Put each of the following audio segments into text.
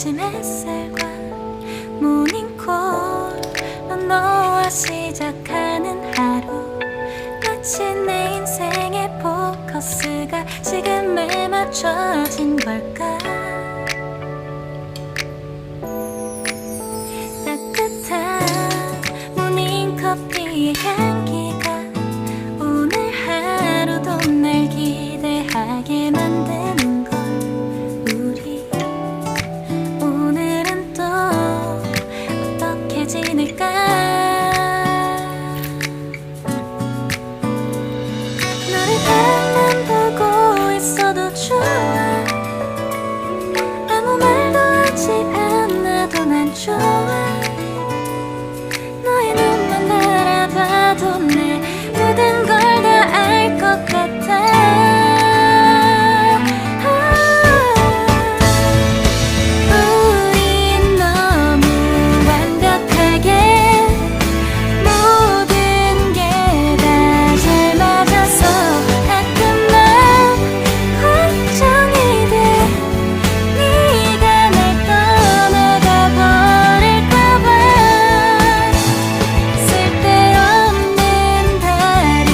아침 햇살과 모닝콜로 너와 시작하는 하루, 마치 내 인생의 포커스가 지금에 맞춰진 걸까. 따뜻한 모닝커피의 향기가 오늘 하루도 날 기대하게 만드는 걸. 우리 오늘은 또 어떻게 지낼까. 너를 앞만 보고 있어도 좋아. 아무 말도 하지 않아도 난 좋아. 너의 눈만 바라봐도 내 모든 걸 다 알 것 같아. 우린 너무 완벽하게 모든 게 다 잘 맞아서 가끔 난 걱정이 돼. 네가 날 떠나가 버릴까봐. 쓸데없는 다른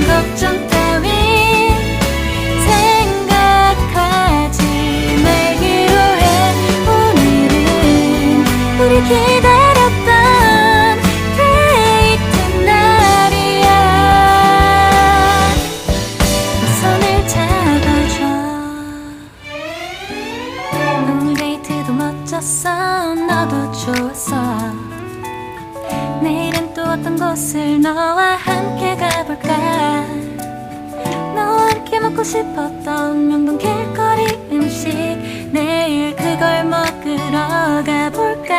걱정 따윈 생각하지 말기로 해. 오늘은 우리 기다렸던 데이트 날이야. 손을 잡아줘. 오늘 데이트도 멋졌어. 너도 좋았어. 내일은 또 어떤 곳을 너와 함께 가볼까. 너와 함께 먹고 싶었던 명동 길거리 음식, 내일 그걸 먹으러 가볼까.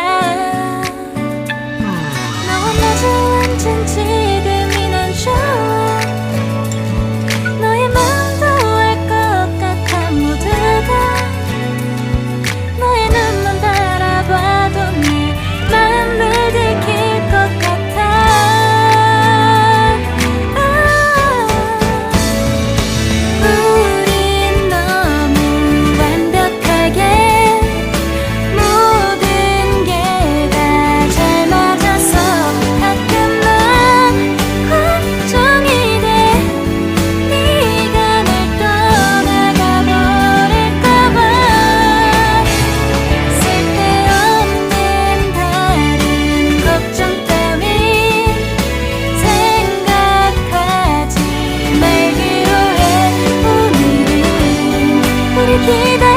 너와 마주 앉은 지금이 난 좋아. 너의 마음도 알 것 같아. 모두 다 너의 눈만 바라봐도 내 마음을 들킬 것 같아. 우린 너무 완벽하게 모든 게 다 잘 맞아서 가끔 난 걱정이 돼. 네가 날 떠나가 버릴까봐. 쓸데없는 다른 걱정 따윈 생각하지 말기로 해. 오늘은 우리 기다렸던